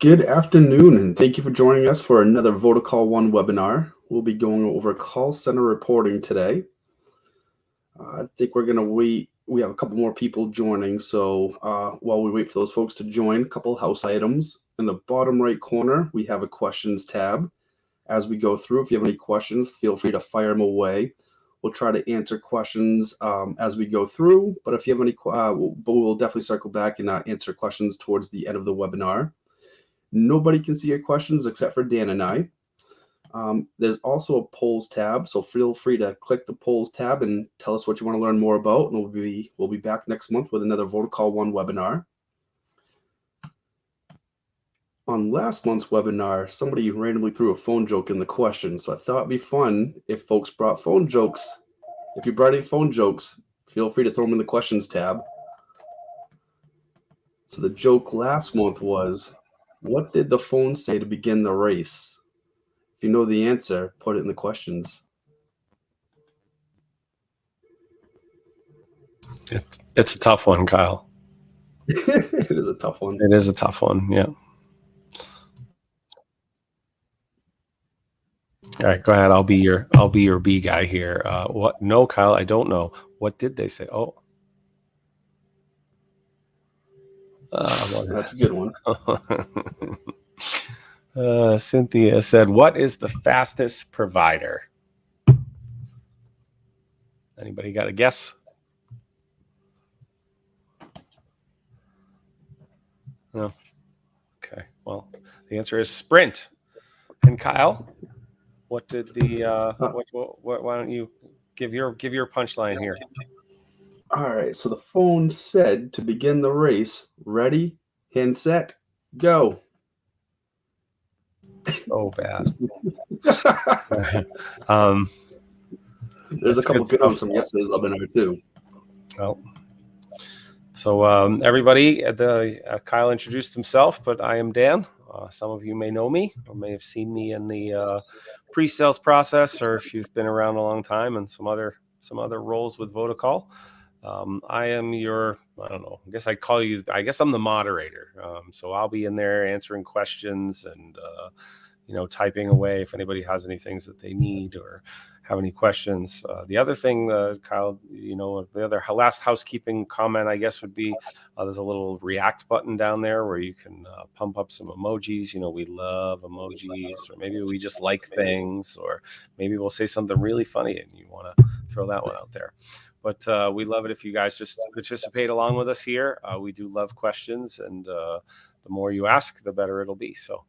Good afternoon, and thank you for joining us for another Votacall One webinar. We'll be going over call center reporting today. I think we're going to wait. We have a couple more people joining, so while we wait for those folks to join, a couple house items. In the bottom right corner, we have a questions tab. As we go through, if you have any questions, feel free to fire them away. We'll try to answer questions as we go through, but if you have any, we'll definitely circle back and answer questions towards the end of the webinar. Nobody can see your questions except for Dan and I. There's also a polls tab, so feel free to click the polls tab and tell us what you want to learn more about, and we'll be back next month with another Votacall One webinar. On last month's webinar, somebody randomly threw a phone joke in the question, so I thought it'd be fun if folks brought phone jokes. If you brought any phone jokes, feel free to throw them in the questions tab. So the joke last month was, what did the phone say to begin the race? If you know the answer, put it in the questions. It's a tough one, Kyle. It is a tough one. It is a tough one, yeah. All right, go ahead. I'll be your B guy here. What? No, Kyle, I don't know. What did they say? Oh, that's a good one. Cynthia said, "What is the fastest provider?" Anybody got a guess? No. Okay. Well, the answer is Sprint. And Kyle, what did the? Why don't you give your punchline here? All right. So the phone said to begin the race, ready, hand set, go. So bad. There's a couple good ones from yesterday's webinar too. Well, so everybody, Kyle introduced himself, but I am Dan. Some of you may know me or may have seen me in the pre-sales process, or if you've been around a long time and some other roles with Votacall. I am I don't know, I guess I'm the moderator. So I'll be in there answering questions and, typing away if anybody has any things that they need or have any questions. The other thing, Kyle, the other last housekeeping comment, I guess, would be there's a little react button down there where you can pump up some emojis. We love emojis, or maybe we just like things, or maybe we'll say something really funny and you want to throw that one out there. But we love it if you guys just participate along with us here. We do love questions, and the more you ask, the better it'll be. So,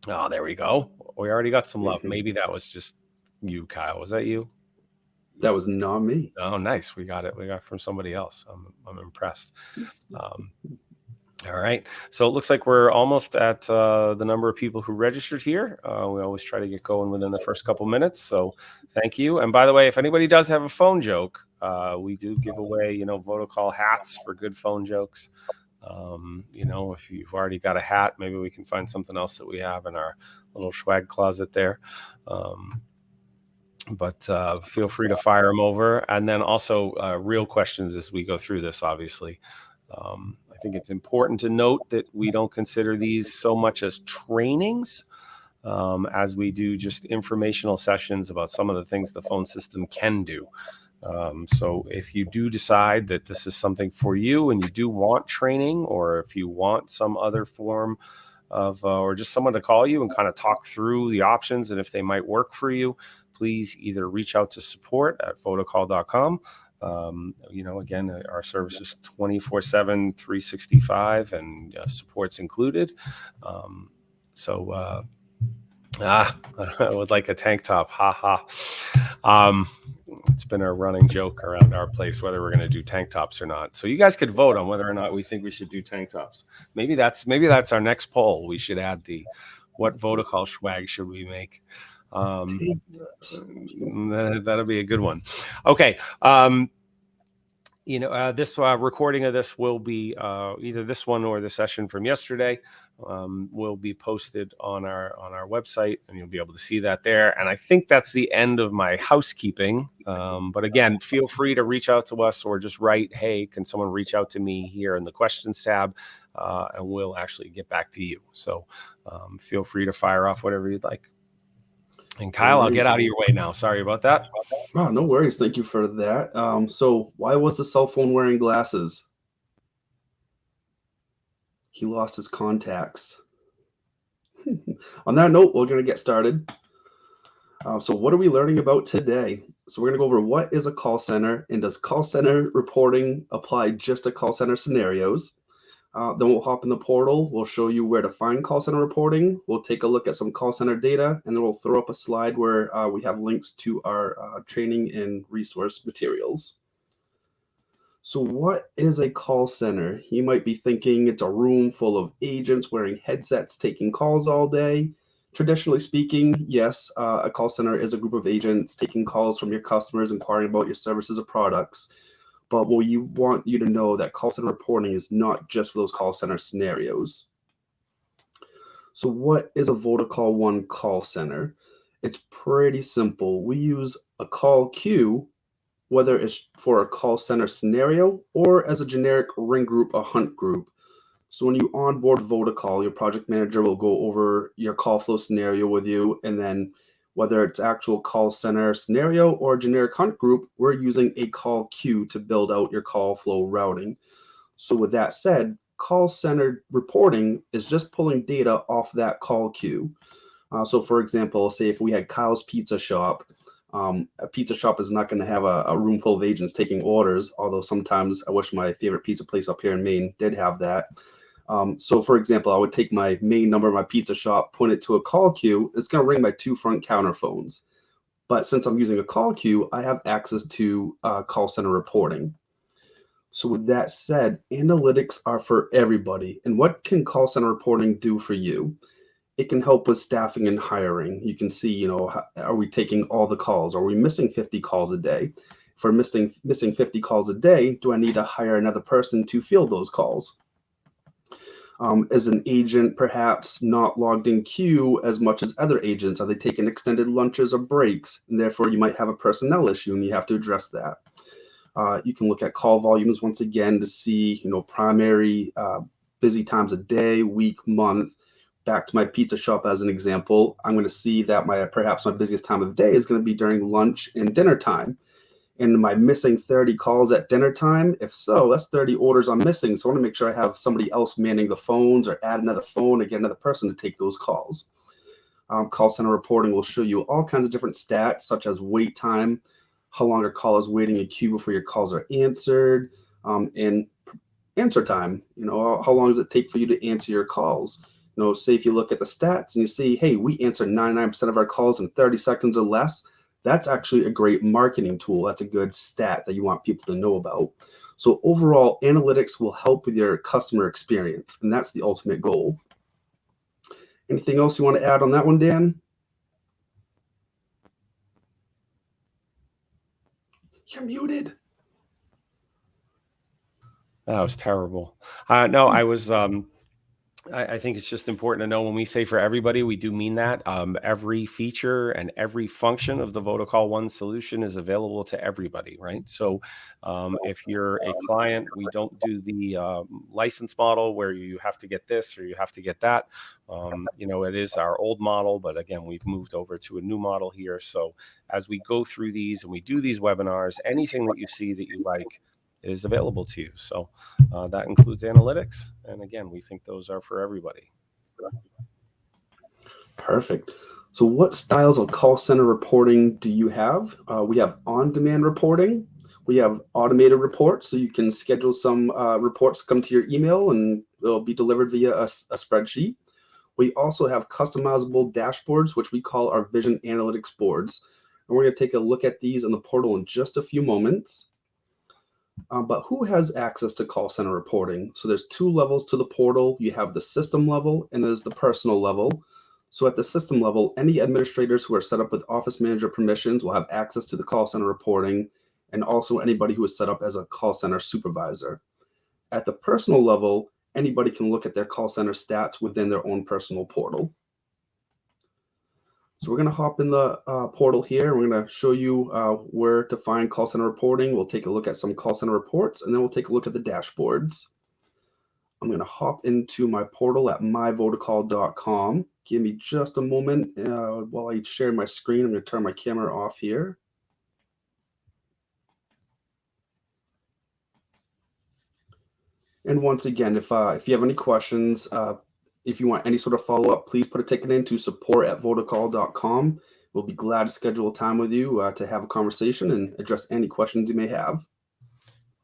there we go. We already got some love. Maybe that was just you, Kyle. Was that you? That was not me. Oh, nice. We got it. We got from somebody else. I'm impressed. All right. So it looks like we're almost at the number of people who registered here. We always try to get going within the first couple minutes. So thank you. And by the way, if anybody does have a phone joke, we do give away, Votacall hats for good phone jokes. If you've already got a hat, maybe we can find something else that we have in our little swag closet there. But feel free to fire them over. And then also real questions as we go through this, obviously. I think it's important to note that we don't consider these so much as trainings as we do just informational sessions about some of the things the phone system can do. So if you do decide that this is something for you and you do want training, or if you want some other form of, or just someone to call you and kind of talk through the options and if they might work for you, please either reach out to support@votacall.com. Again, our service is 24/7, 365, and support's included. I would like a tank top. Ha ha. It's been a running joke around our place whether we're going to do tank tops or not. So you guys could vote on whether or not we think we should do tank tops. Maybe that's our next poll. We should add what Votacall swag should we make? That'll be a good one. Okay. This recording of this will be either this one or the session from yesterday will be posted on our website, and you'll be able to see that there. And I think that's the end of my housekeeping. But again, feel free to reach out to us or just write, hey, can someone reach out to me here in the questions tab, and we'll actually get back to you. So feel free to fire off whatever you'd like. And Kyle, I'll get out of your way now. Sorry about that. Oh, no worries. Thank you for that. So why was the cell phone wearing glasses? He lost his contacts. On that note, we're going to get started. So what are we learning about today? So we're going to go over what is a call center, and does call center reporting apply just to call center scenarios? Then we'll hop in the portal. We'll show you where to find call center reporting. We'll take a look at some call center data, and then we'll throw up a slide where we have links to our training and resource materials. So what is a call center? You might be thinking it's a room full of agents wearing headsets taking calls all day. Traditionally speaking, yes, a call center is a group of agents taking calls from your customers, inquiring about your services or products. But we want you to know that call center reporting is not just for those call center scenarios. So what is a Votacall One call center? It's pretty simple. We use a call queue, whether it's for a call center scenario or as a generic ring group, a hunt group. So when you onboard Votacall, your project manager will go over your call flow scenario with you, and then whether it's actual call center scenario or generic hunt group, we're using a call queue to build out your call flow routing. So with that said, call center reporting is just pulling data off that call queue. So for example, say if we had Kyle's Pizza Shop, a pizza shop is not going to have a room full of agents taking orders, although sometimes I wish my favorite pizza place up here in Maine did have that. So for example, I would take my main number of my pizza shop, point it to a call queue. It's going to ring my 2 front counter phones. But since I'm using a call queue, I have access to call center reporting. So with that said, analytics are for everybody. And what can call center reporting do for you? It can help with staffing and hiring. You can see, are we taking all the calls? Are we missing 50 calls a day? If we're missing 50 calls a day, do I need to hire another person to field those calls? Is an agent perhaps not logged in queue as much as other agents? Are they taking extended lunches or breaks? And therefore, you might have a personnel issue, and you have to address that. You can look at call volumes once again to see, primary busy times of day, week, month. Back to my pizza shop as an example, I'm going to see that perhaps my busiest time of day is going to be during lunch and dinner time. And am I missing 30 calls at dinner time? If so, that's 30 orders I'm missing. So I want to make sure I have somebody else manning the phones, or add another phone or get another person to take those calls. Call center reporting will show you all kinds of different stats, such as wait time, how long a call is waiting in queue before your calls are answered, and answer time. How long does it take for you to answer your calls? Say if you look at the stats and you see, hey, we answer 99% of our calls in 30 seconds or less. That's actually a great marketing tool. That's a good stat that you want people to know about. So overall, analytics will help with your customer experience, and that's the ultimate goal. Anything else you want to add on that one, Dan? You're muted. That was terrible. No, I was... I think it's just important to know when we say for everybody, we do mean that. Every feature and every function of the Votacall One solution is available to everybody, right? So if you're a client, we don't do the license model where you have to get this or you have to get that. It is our old model, but again, we've moved over to a new model here. So as we go through these and we do these webinars, anything that you see that you like is available to you. So that includes analytics. And again, we think those are for everybody. Perfect. So what styles of call center reporting do you have? We have on-demand reporting. We have automated reports. So you can schedule some reports to come to your email and they'll be delivered via a spreadsheet. We also have customizable dashboards, which we call our Vision Analytics boards. And we're going to take a look at these in the portal in just a few moments. But who has access to call center reporting? So there's 2 levels to the portal. You have the system level and there's the personal level. So at the system level, any administrators who are set up with Office Manager permissions will have access to the call center reporting. and also anybody who is set up as a call center supervisor. At the personal level, anybody can look at their call center stats within their own personal portal. So we're going to hop in the portal here. We're going to show you where to find call center reporting. We'll take a look at some call center reports, and then we'll take a look at the dashboards. I'm going to hop into my portal at myvotacall.com. Give me just a moment while I share my screen. I'm going to turn my camera off here. And once again, if you have any questions, if you want any sort of follow-up, please put a ticket in to support@votacall.com. We'll be glad to schedule a time with you to have a conversation and address any questions you may have.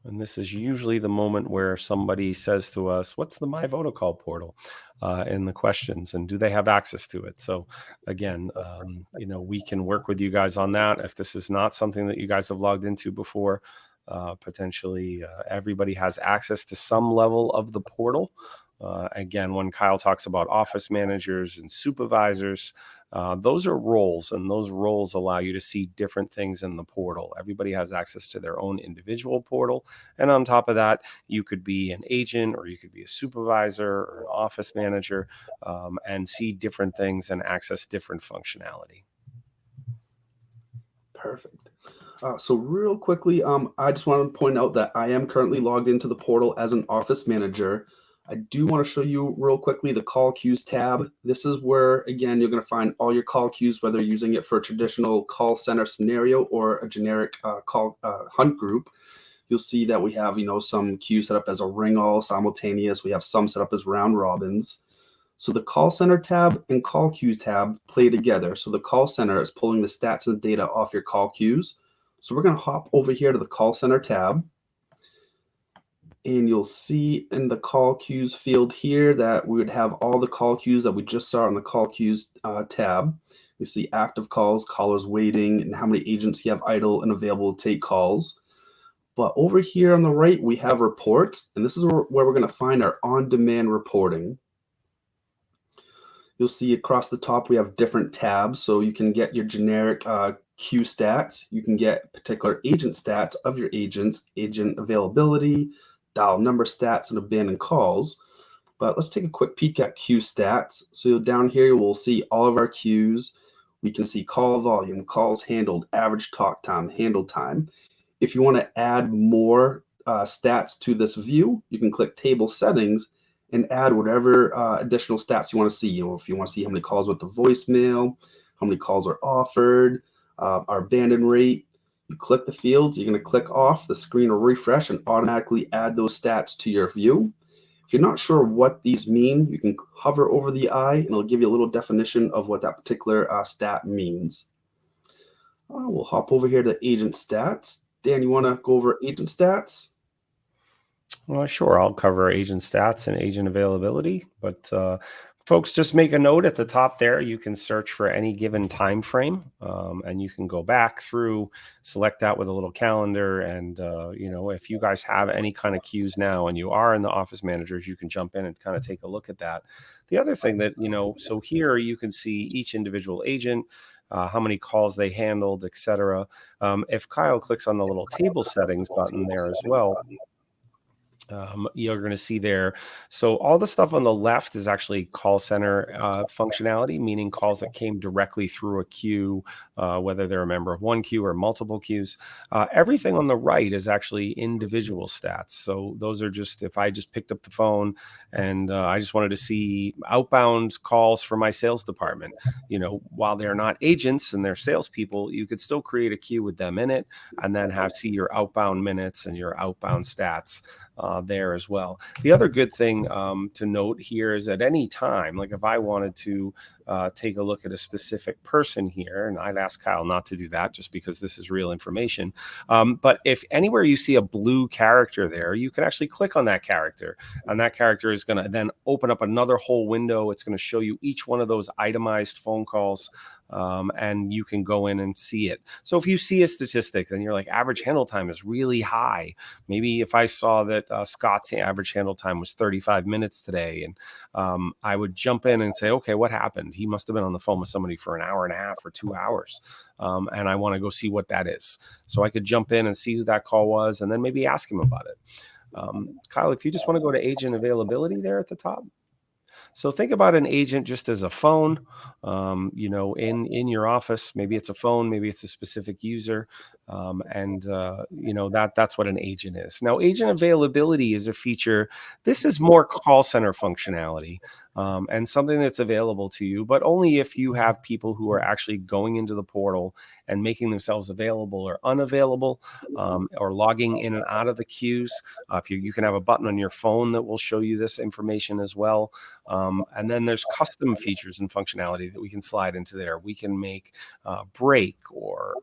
And this is usually the moment where somebody says to us, what's the My Votacall portal in the questions, and do they have access to it? So again, we can work with you guys on that. If this is not something that you guys have logged into before, potentially everybody has access to some level of the portal. Again, when Kyle talks about office managers and supervisors, those are roles, and those roles allow you to see different things in the portal. Everybody has access to their own individual portal. And on top of that, you could be an agent, or you could be a supervisor or an office manager, and see different things and access different functionality. Perfect. So real quickly, I just want to point out that I am currently logged into the portal as an office manager. I do want to show you real quickly the call queues tab. This is where, again, you're going to find all your call queues, whether you're using it for a traditional call center scenario or a generic call hunt group. You'll see that we have, some queues set up as a ring all simultaneous. We have some set up as round robins. So the call center tab and call queue tab play together. So the call center is pulling the stats and data off your call queues. So we're going to hop over here to the call center tab. And you'll see in the call queues field here that we would have all the call queues that we just saw in the call queues tab. We see active calls, callers waiting, and how many agents you have idle and available to take calls. But over here on the right, we have reports, and this is where we're going to find our on-demand reporting. You'll see across the top, we have different tabs. So you can get your generic queue stats. You can get particular agent stats of your agents, agent availability, dial number stats, and abandoned calls. But let's take a quick peek at queue stats. So down here, we'll see all of our queues. We can see call volume, calls handled, average talk time, handle time. If you want to add more stats to this view, you can click table settings and add whatever additional stats you want to see. If you want to see how many calls with the voicemail, how many calls are offered, our abandon rate, you click the fields. You're going to click off, the screen will refresh and automatically add those stats to your view. If you're not sure what these mean, you can hover over the eye and it'll give you a little definition of what that particular stat means. We'll hop over here to agent stats. Dan, you want to go over agent stats? Well, sure. I'll cover agent stats and agent availability, but folks, just make a note at the top there. You can search for any given time frame, and you can go back through, select that with a little calendar, and if you guys have any kind of queues now and you are in the office managers, you can jump in and kind of take a look at that. The other thing that, so here you can see each individual agent, how many calls they handled, etc. If Kyle clicks on the little table settings button there as well, you're going to see there. So all the stuff on the left is actually call center functionality, meaning calls that came directly through a queue, whether they're a member of one queue or multiple queues. Everything on the right is actually individual stats. So those are just, if I just picked up the phone and I just wanted to see outbound calls for my sales department, while they're not agents and they're salespeople, you could still create a queue with them in it and then see your outbound minutes and your outbound stats there as well. The other good thing to note here is at any time, like if I wanted to take a look at a specific person here, and I'd ask Kyle not to do that just because this is real information. But if anywhere you see a blue character there, you can actually click on that character, and that character is going to then open up another whole window. It's going to show you each one of those itemized phone calls and you can go in and see it. So if you see a statistic and you're like, average handle time is really high. Maybe if I saw that Scott's average handle time was 35 minutes today, and I would jump in and say, okay, what happened? He must have been on the phone with somebody for an hour and a half or 2 hours. And I want to go see what that is. So I could jump in and see who that call was and then maybe ask him about it. Kyle, if you just want to go to agent availability there at the top. So think about an agent just as a phone, in your office. Maybe it's a phone, maybe it's a specific user, that's what an agent is. Now, agent availability is a feature. This is more call center functionality, and something that's available to you, but only if you have people who are actually going into the portal and making themselves available or unavailable, or logging in and out of the queues. If you can have a button on your phone that will show you this information as well. And then there's custom features and functionality that we can slide into there. We can make break or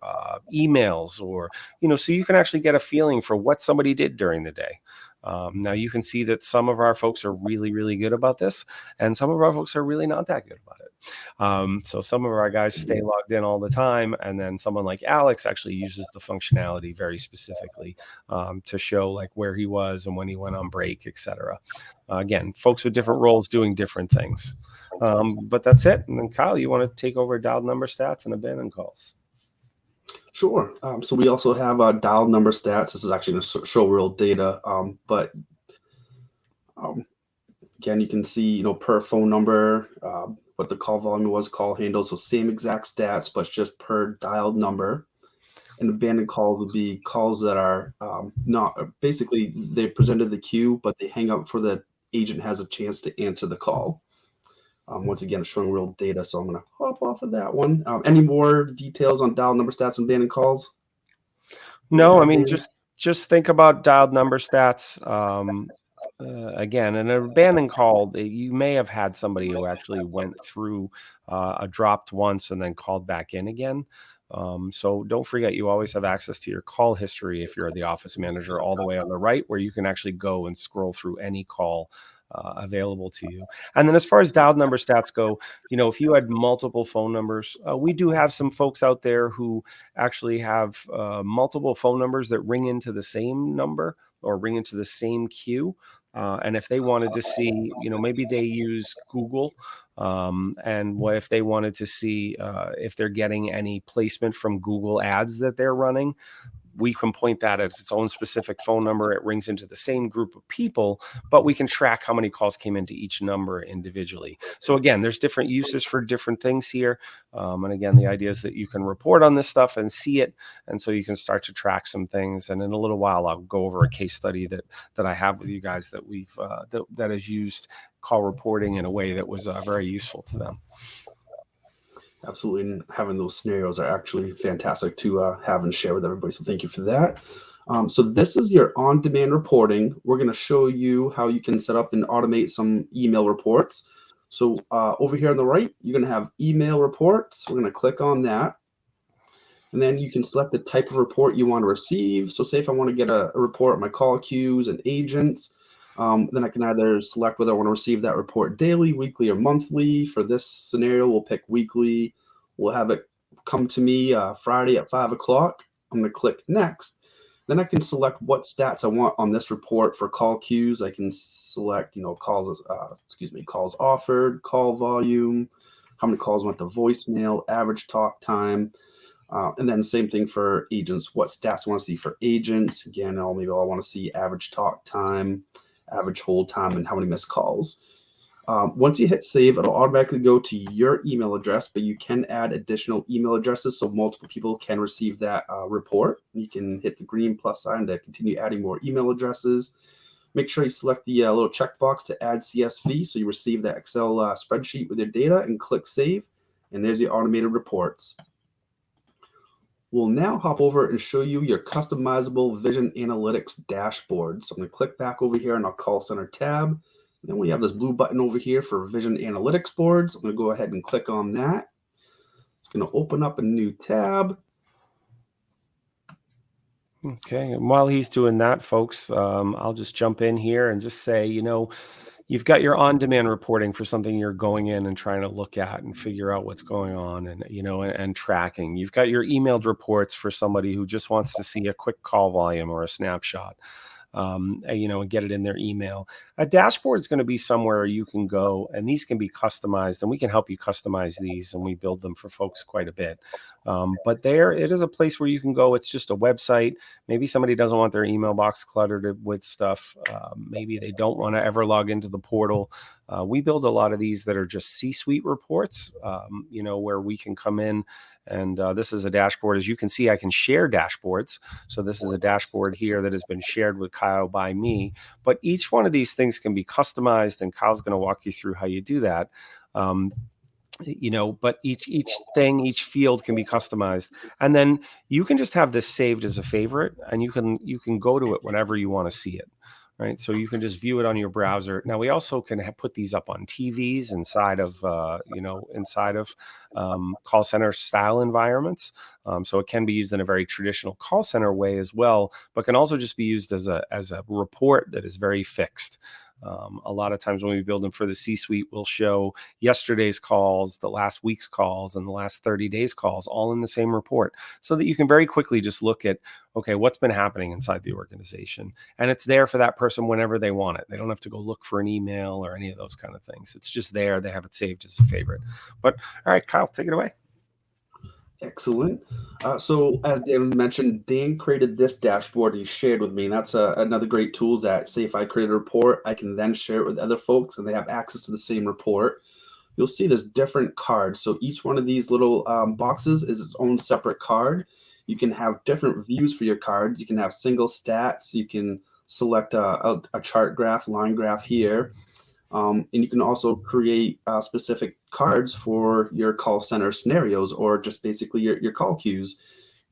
emails, or, so you can actually get a feeling for what somebody did during the day. Now you can see that some of our folks are really, really good about this, and some of our folks are really not that good about it. So some of our guys stay logged in all the time, and then someone like Alex actually uses the functionality very specifically to show like where he was and when he went on break, etc. Again, folks with different roles doing different things. But that's it. And then Kyle, you want to take over dialed number stats and abandoned calls? Sure. So we also have dial number stats. This is actually going to show real data, but again, you can see, per phone number, what the call volume was, call handles, so same exact stats, but just per dialed number. And abandoned calls would be calls that are not, basically they presented the queue, but they hang up before the agent has a chance to answer the call. Once again, it's showing real data, so I'm going to hop off of that one. Any more details on dial number stats and abandoned calls? No, I mean, just think about dialed number stats. Again, an abandoned call, you may have had somebody who actually went through a dropped once and then called back in again. So don't forget, you always have access to your call history if you're the office manager, all the way on the right, where you can actually go and scroll through any call available to you. And then as far as dialed number stats go, if you had multiple phone numbers, we do have some folks out there who actually have multiple phone numbers that ring into the same number or ring into the same queue. And if they wanted to see, maybe they use Google, and what if they wanted to see if they're getting any placement from Google ads that they're running, we can point that as its own specific phone number. It rings into the same group of people, but we can track how many calls came into each number individually. So again, there's different uses for different things here. And again, the idea is that you can report on this stuff and see it. And so you can start to track some things. And in a little while, I'll go over a case study that I have with you guys that we've that has used call reporting in a way that was very useful to them. Absolutely, and having those scenarios are actually fantastic to have and share with everybody. So thank you for that. So this is your on-demand reporting. We're going to show you how you can set up and automate some email reports. So over here on the right, you're going to have email reports. We're going to click on that. And then you can select the type of report you want to receive. So say if I want to get a report on my call queues and agents, then I can either select whether I want to receive that report daily, weekly, or monthly. For this scenario, we'll pick weekly. We'll have it come to me Friday at 5 o'clock. I'm going to click next. Then I can select what stats I want on this report for call queues. I can select, calls offered, call volume, how many calls went to voicemail, average talk time. And then same thing for agents. What stats I want to see for agents. Again, maybe I want to see average talk time, average hold time, and how many missed calls. Once you hit save, it'll automatically go to your email address, but you can add additional email addresses so multiple people can receive that report. You can hit the green plus sign to continue adding more email addresses. Make sure you select the little checkbox to add CSV so you receive that Excel spreadsheet with your data, and click save. And there's your automated reports. We'll now hop over and show you your customizable Vision Analytics dashboard. So I'm going to click back over here on our call center tab. Then we have this blue button over here for Vision Analytics boards. I'm going to go ahead and click on that. It's going to open up a new tab. Okay, and while he's doing that, folks, I'll just jump in here and just say, You've got your on-demand reporting for something you're going in and trying to look at and figure out what's going on, and and tracking. You've got your emailed reports for somebody who just wants to see a quick call volume or a snapshot. And get it in their email. A dashboard is going to be somewhere you can go, and these can be customized, and we can help you customize these, and we build them for folks quite a bit. But there, it is a place where you can go. It's just a website. Maybe somebody doesn't want their email box cluttered with stuff. Maybe they don't want to ever log into the portal. We build a lot of these that are just C-suite reports, where we can come in. And this is a dashboard. As you can see, I can share dashboards. So this is a dashboard here that has been shared with Kyle by me. But each one of these things can be customized, and Kyle's going to walk you through how you do that. But each field can be customized, and then you can just have this saved as a favorite, and you can go to it whenever you want to see it. Right, so you can just view it on your browser. Now we also can put these up on TVs inside of call center style environments. So it can be used in a very traditional call center way as well, but can also just be used as a report that is very fixed. A lot of times when we build them for the C-suite, we'll show yesterday's calls, the last week's calls, and the last 30 days calls all in the same report, so that you can very quickly just look at, okay, what's been happening inside the organization. And it's there for that person whenever they want it. They don't have to go look for an email or any of those kind of things. It's just there. They have it saved as a favorite. But all right, Kyle, take it away. Excellent. So as Dan mentioned, Dan created this dashboard he shared with me. And that's another great tool that, say, if I create a report, I can then share it with other folks and they have access to the same report. You'll see there's different cards. So each one of these little boxes is its own separate card. You can have different views for your cards. You can have single stats. You can select a chart graph, line graph here. And you can also create specific cards for your call center scenarios, or just basically your call queues.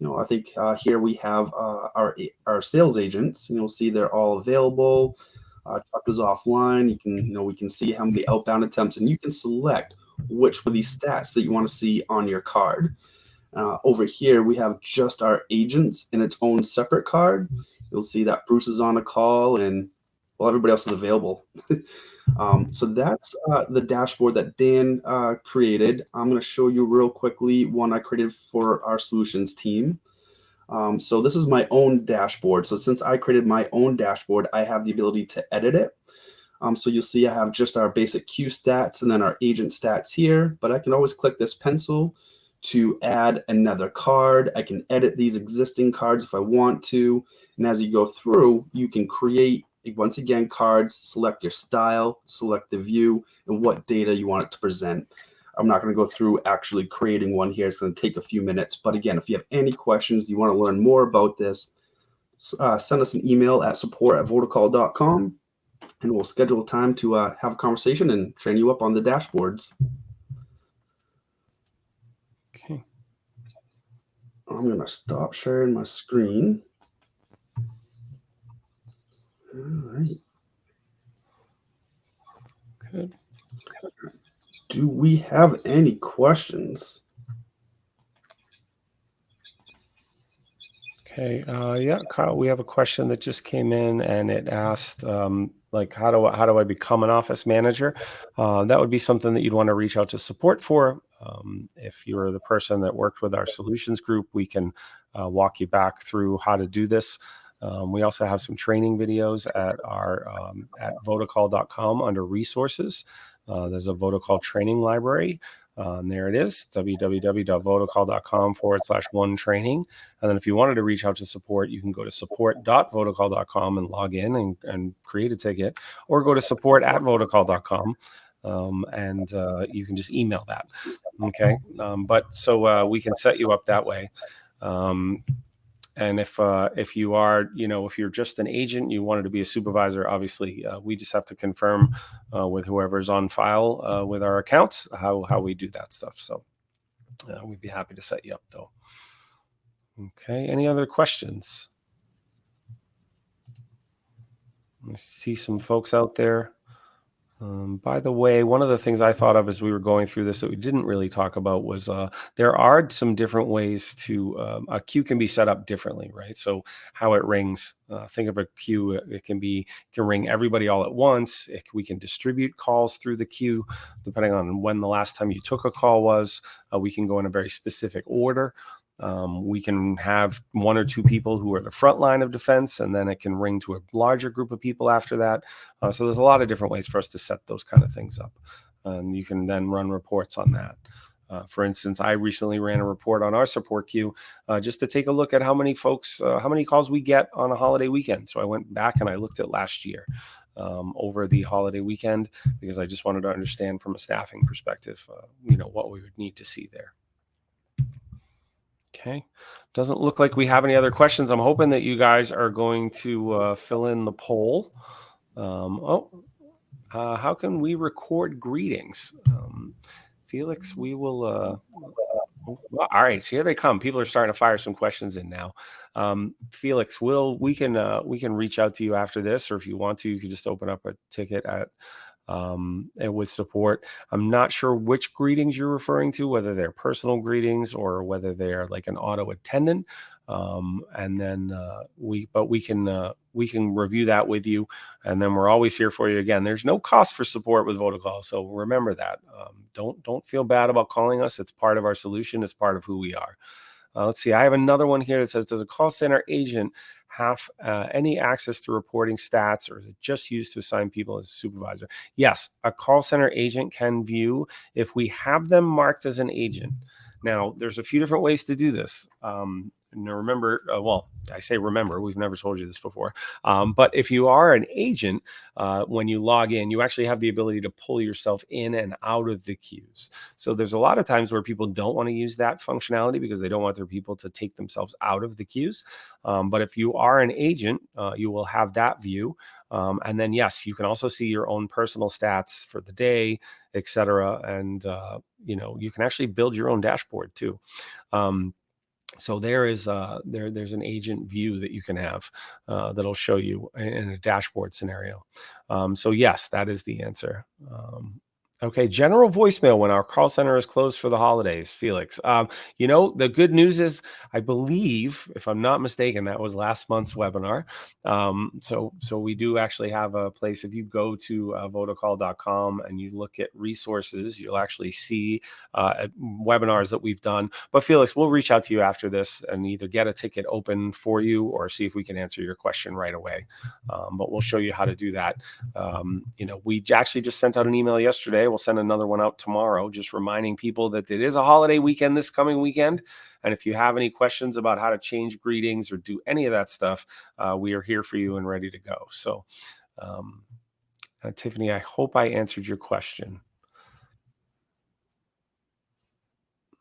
I think here we have our sales agents. You'll see they're all available. Chuck is offline. We can see how many outbound attempts, and you can select which of these stats that you want to see on your card. Over here, we have just our agents in its own separate card. You'll see that Bruce is on a call, and everybody else is available. So that's the dashboard that Dan created. I'm going to show you real quickly one I created for our solutions team. So this is my own dashboard. So since I created my own dashboard, I have the ability to edit it. So you'll see I have just our basic queue stats and then our agent stats here, but I can always click this pencil to add another card. I can edit these existing cards if I want to. And as you go through, you can create, once again, cards, select your style, select the view, and what data you want it to present. I'm not going to go through actually creating one here. It's going to take a few minutes. But again, if you have any questions, you want to learn more about this, send us an email at support@votacall.com, and we'll schedule time to have a conversation and train you up on the dashboards. Okay. I'm going to stop sharing my screen. All right. Good. Do we have any questions? Okay. Yeah, Kyle, we have a question that just came in, and it asked, how do I become an office manager? That would be something that you'd want to reach out to support for. If you're the person that worked with our solutions group, we can walk you back through how to do this. We also have some training videos at Votacall.com under resources. There's a Votacall training library. There it is, www.votacall.com/one training. And then if you wanted to reach out to support, you can go to support.votacall.com and log in and create a ticket, or go to support@votacall.com. And you can just email that. Okay. So we can set you up that way. And if you are, if you're just an agent, you wanted to be a supervisor, obviously, we just have to confirm with whoever's on file with our accounts how we do that stuff. So we'd be happy to set you up, though. Okay. Any other questions? I see some folks out there. By the way, one of the things I thought of as we were going through this that we didn't really talk about was there are some different ways to a queue can be set up differently, right? So how it rings. Think of a queue. It can ring everybody all at once. We can distribute calls through the queue depending on when the last time you took a call was. We can go in a very specific order. We can have one or two people who are the front line of defense, and then it can ring to a larger group of people after that. So there's a lot of different ways for us to set those kind of things up. And you can then run reports on that. For instance, I recently ran a report on our support queue just to take a look at how many calls we get on a holiday weekend. So I went back and I looked at last year over the holiday weekend because I just wanted to understand from a staffing perspective, what we would need to see there. Okay. Doesn't look like we have any other questions. I'm hoping that you guys are going to fill in the poll. How can we record greetings? Felix, we will. All right, so here they come. People are starting to fire some questions in now. Felix, we can reach out to you after this, or if you want to, you can just open up a ticket and with support. I'm not sure which greetings you're referring to, whether they're personal greetings or whether they're like an auto attendant. And then we can review that with you, and then we're always here for you. Again, there's no cost for support with Votacall, so remember that. Don't feel bad about calling us. It's part of our solution. It's part of who we are. Let's see. I have another one here that says, does a call center agent have any access to reporting stats, or is it just used to assign people as a supervisor? Yes, a call center agent can view if we have them marked as an agent. Now, there's a few different ways to do this. Now remember, I say remember, we've never told you this before, but if you are an agent, when you log in, you actually have the ability to pull yourself in and out of the queues. So there's a lot of times where people don't want to use that functionality because they don't want their people to take themselves out of the queues. But if you are an agent, you will have that view. And then, yes, you can also see your own personal stats for the day, etc. And, you can actually build your own dashboard too. So there is there's an agent view that you can have that'll show you in a dashboard scenario. So yes, that is the answer. Okay, general voicemail when our call center is closed for the holidays, Felix. The good news is, I believe, if I'm not mistaken, that was last month's webinar. So we do actually have a place. If you go to votacall.com and you look at resources, you'll actually see webinars that we've done. But Felix, we'll reach out to you after this and either get a ticket open for you or see if we can answer your question right away. But we'll show you how to do that. We actually just sent out an email yesterday. We'll send another one out tomorrow, just reminding people that it is a holiday weekend this coming weekend. And if you have any questions about how to change greetings or do any of that stuff, we are here for you and ready to go. So, Tiffany, I hope I answered your question.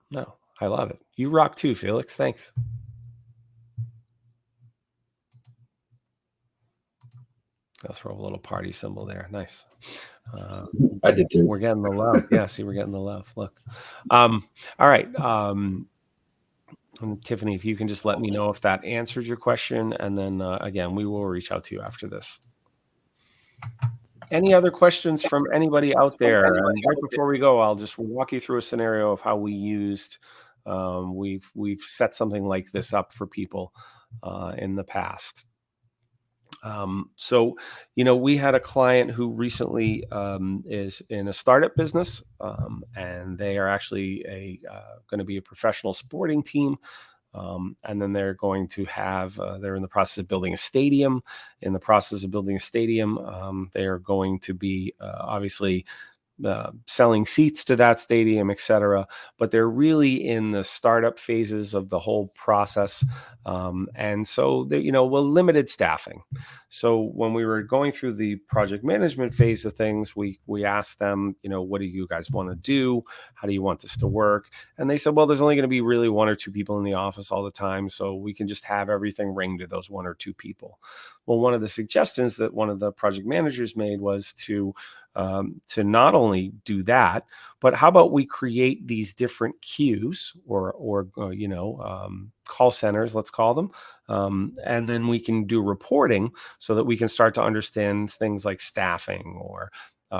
No, I love it. You rock too, Felix. Thanks. I'll throw a little party symbol there. Nice. I did too. We're getting the love. Yeah, see, we're getting the love. Look. All right. Tiffany, if you can just let me know if that answers your question. And then, again, we will reach out to you after this. Any other questions from anybody out there? And right before we go, I'll just walk you through a scenario of how we used, we've set something like this up for people in the past. We had a client who recently is in a startup business, and they are actually going to be a professional sporting team. And then they're going to have, they're in the process of building a stadium. In the process of building a stadium, they are going to be obviously selling seats to that stadium, etc. But they're really in the startup phases of the whole process. And so, limited staffing. So when we were going through the project management phase of things, we asked them, what do you guys want to do? How do you want this to work? And they said, well, there's only going to be really one or two people in the office all the time. So we can just have everything ring to those one or two people. Well, one of the suggestions that one of the project managers made was to not only do that, but how about we create these different queues or call centers, let's call them, and then we can do reporting so that we can start to understand things like staffing or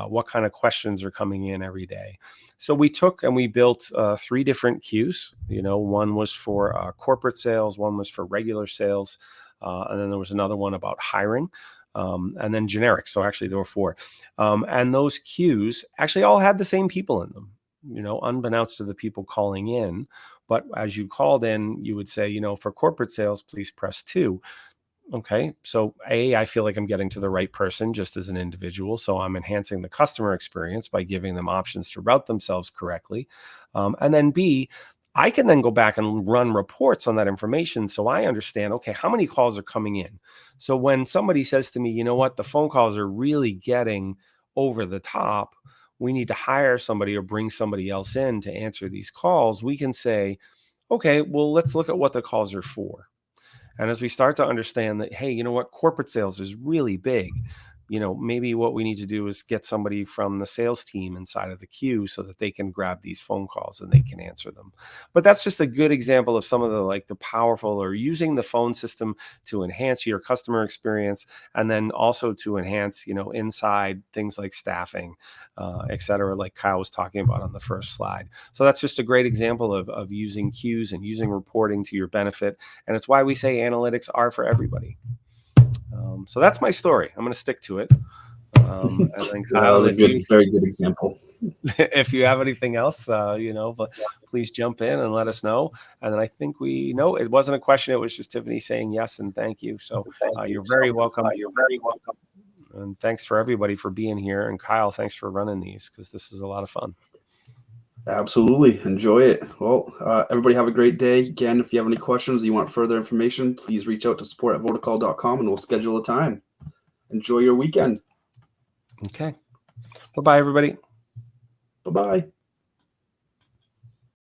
what kind of questions are coming in every day. So we took and we built 3 different queues. One was for corporate sales, one was for regular sales, and then there was another one about hiring. And then generic. So actually there were 4. And those queues actually all had the same people in them, unbeknownst to the people calling in. But as you called in, you would say, for corporate sales, please press 2. Okay. So I feel like I'm getting to the right person just as an individual. So I'm enhancing the customer experience by giving them options to route themselves correctly. And then B, I can then go back and run reports on that information so I understand, okay, how many calls are coming in? So when somebody says to me, you know what, the phone calls are really getting over the top, we need to hire somebody or bring somebody else in to answer these calls, we can say, okay, well, let's look at what the calls are for. And as we start to understand that, hey, you know what, corporate sales is really big, maybe what we need to do is get somebody from the sales team inside of the queue so that they can grab these phone calls and they can answer them. But that's just a good example of some of the powerful, or using the phone system to enhance your customer experience, and then also to enhance, inside things like staffing, et cetera, like Kyle was talking about on the first slide. So that's just a great example of using queues and using reporting to your benefit. And it's why we say analytics are for everybody. So that's my story. I'm going to stick to it. And then Kyle, that was a very good example. If you have anything else, but please jump in and let us know. And then I think it wasn't a question. It was just Tiffany saying yes and thank you. So you're very welcome. You're very welcome. And thanks for everybody for being here. And Kyle, thanks for running these, because this is a lot of fun. Absolutely. Enjoy it. Well, everybody have a great day. Again, if you have any questions, you want further information, please reach out to support@votacall.com and we'll schedule a time. Enjoy your weekend. Okay. Bye-bye, everybody. Bye-bye.